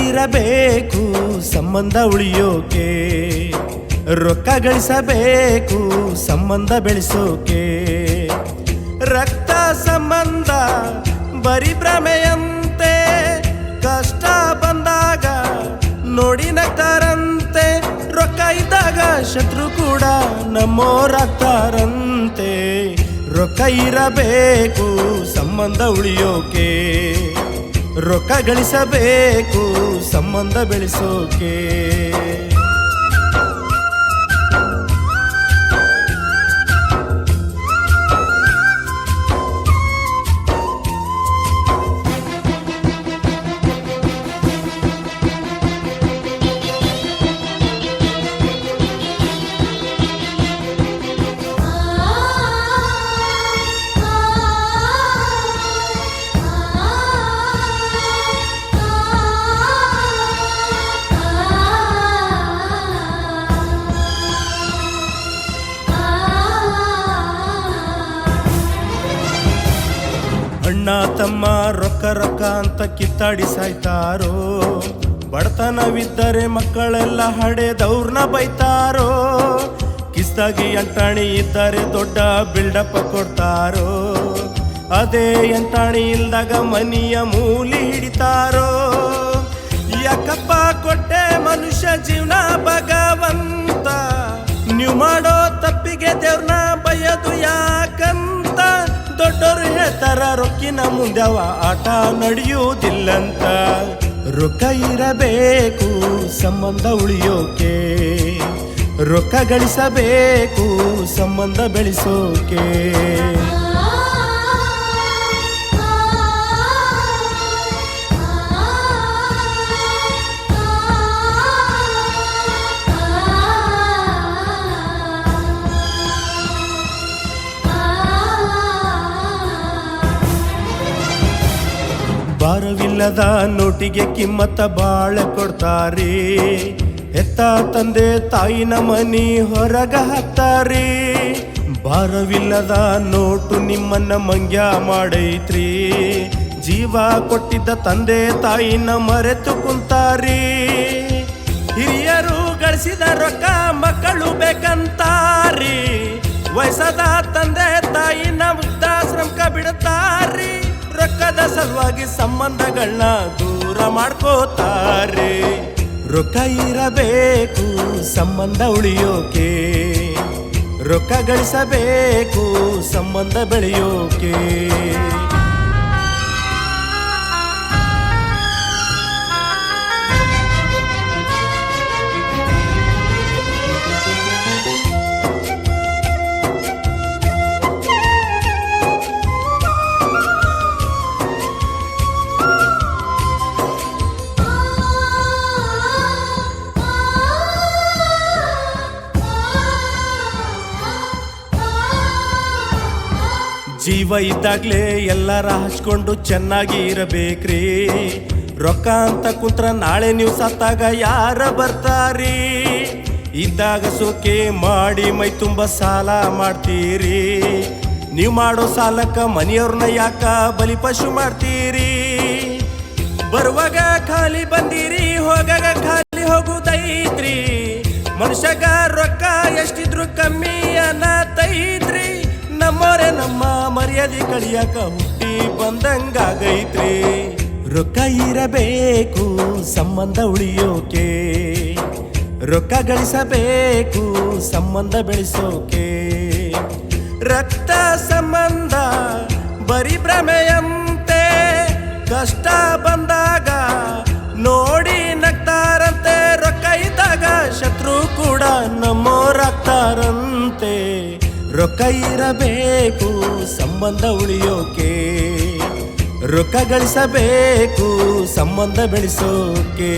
ಇರಬೇಕು ಸಂಬಂಧ ಉಳಿಯೋಕೆ, ರೊಕ್ಕ ಗಳಿಸಬೇಕು ಸಂಬಂಧ ಬೆಳೆಸೋಕೆ. ರಕ್ತ ಸಂಬಂಧ ಬರೀ ಭ್ರಮೆಯಂತೆ, ಕಷ್ಟ ಬಂದಾಗ ನೋಡಿ ನಗ್ತಾರಂತೆ. ರೊಕ್ಕ ಇದ್ದಾಗ ಶತ್ರು ಕೂಡ ನಮ್ಮೋರಾಗ್ತಾರಂತೆ. ರೊಕ್ಕ ಇರಬೇಕು ಸಂಬಂಧ ಉಳಿಯೋಕೆ, ರೊಕ್ಕ ಗಳಿಸಬೇಕು ಸಂಬಂಧ ಬೆಳೆಸೋಕೆ. ಅಣ್ಣ ತಮ್ಮ ರೊಕ್ಕ ರೊಕ್ಕ ಅಂತ ಕಿತ್ತಾಡಿ ಸಾಯ್ತಾರೋ, ಬಡತನವಿದ್ದರೆ ಮಕ್ಕಳೆಲ್ಲ ಹಡೆದವ್ರನ್ನ ಬೈತಾರೋ. ಕಿಸ್ದಾಗಿ ಎಂಟಾಣಿ ಇದ್ದರೆ ದೊಡ್ಡ ಬಿಲ್ಡಪ್ ಕೊಡ್ತಾರೋ, ಅದೇ ಎಂಟಾಣಿ ಇಲ್ದಾಗ ಮನಿಯ ಮೂಲಿ ಹಿಡಿತಾರೋ. ಯಾಕಪ್ಪ ಕೊಟ್ಟೆ ಮನುಷ್ಯ ಜೀವನ ಭಗವಂತ, ನೀವು ಮಾಡೋ ತಪ್ಪಿಗೆ ದೇವ್ರನ್ನ ಬಯ್ಯೋದು ಯಾಕಂತ. ದೊಡ್ಡೋರು ಹೇಳ್ತಾರ ರೊಕ್ಕಿನ ಮುಂದವ ಆಟ ನಡೆಯುವುದಿಲ್ಲಂತ. ರೊಕ್ಕ ಇರಬೇಕು ಸಂಬಂಧ ಉಳಿಯೋಕೆ, ರೊಕ್ಕ ಗಳಿಸಬೇಕು ಸಂಬಂಧ ಬೆಳೆಸೋಕೆ. ಭಾರವಿಲ್ಲದ ನೋಟಿಗೆ ಕಿಮ್ಮತ್ತ ಬಾಳ ಕೊಡ್ತಾರಿ, ಹೆತ್ತ ತಂದೆ ತಾಯಿನ ಮನಿ ಹೊರಗ ಹಾಕ್ತಾರಿ. ಭಾರವಿಲ್ಲದ ನೋಟು ನಿಮ್ಮನ್ನ ಮಂಗ್ಯ ಮಾಡೈತ್ರಿ, ಜೀವ ಕೊಟ್ಟಿದ್ದ ತಂದೆ ತಾಯಿನ ಮರೆತು ಕುಂತಾರಿ. ಹಿರಿಯರು ಗಳಿಸಿದ ರೊಕ್ಕ ಮಕ್ಕಳು ಬೇಕಂತಾರಿ, ವಯಸ್ಸಾದ ತಂದೆ ತಾಯಿನ ವೃದ್ಧಾಶ್ರಮಕ್ಕ ಬಿಡುತ್ತಾರಿ. ರೊಕ್ಕದ ಸಲುವಾಗಿ ಸಂಬಂಧಗಳನ್ನ ದೂರ ಮಾಡ್ಕೋತಾರೆ. ರೊಕ್ಕ ಇರಬೇಕು ಸಂಬಂಧ ಉಳಿಯೋಕೆ, ರೊಕ್ಕ ಗಳಿಸಬೇಕು ಸಂಬಂಧ ಬೆಳೆಯೋಕೆ. ಜೀವ ಇದ್ದಾಗ್ಲೇ ಎಲ್ಲರ ಹಚ್ಕೊಂಡು ಚೆನ್ನಾಗಿ ಇರಬೇಕ್ರಿ. ರೊಕ್ಕ ಅಂತ ಕುಂತ್ರ ನಾಳೆ ನೀವು ಸತ್ತಾಗ ಯಾರ ಬರ್ತಾರಿ. ಇದ್ದಾಗ ಸೋಕೆ ಮಾಡಿ ಮೈ ತುಂಬ ಸಾಲ ಮಾಡ್ತೀರಿ, ನೀವು ಮಾಡೋ ಸಾಲಕ್ಕ ಮನೆಯವ್ರನ್ನ ಯಾಕ ಬಲಿಪಶು ಮಾಡ್ತೀರಿ. ಬರುವಾಗ ಖಾಲಿ ಬಂದಿರಿ, ಹೋಗಾಗ ಖಾಲಿ ಹೋಗುದೈತ್ರಿ. ಮನುಷ್ಯಗ ರೊಕ್ಕ ಎಷ್ಟಿದ್ರು ಕಮ್ಮಿ ಅನ್ನತೈತ್ರಿ. ನಮ್ಮೋರೆ ನಮ್ಮ ಮರ್ಯಾದೆ ಕಳಿಯಾಕ ಹುಟ್ಟಿ ಬಂದಂಗಾಗೈತ್ರಿ. ರೊಕ್ಕ ಇರಬೇಕು ಸಂಬಂಧ ಉಳಿಯೋಕೆ, ರೊಕ್ಕ ಗಳಿಸಬೇಕು ಸಂಬಂಧ ಬೆಳೆಸೋಕೆ. ರಕ್ತ ಸಂಬಂಧ ಬರೀ ಭ್ರಮೆಯಂತೆ, ಕಷ್ಟ ಬಂದಾಗ ನೋಡಿ ನಗ್ತಾರಂತೆ. ರೊಕ್ಕ ಇದ್ದಾಗ ಶತ್ರು ಕೂಡ ನಮ್ಮೋರಾಗ್ತಾರಂತೆ. ರೊಕ್ಕ ಇರಬೇಕು ಸಂಬಂಧ ಉಳಿಯೋಕೆ, ರೊಕ್ಕ ಗಳಿಸಬೇಕು ಸಂಬಂಧ ಬೆಳೆಸೋಕೆ.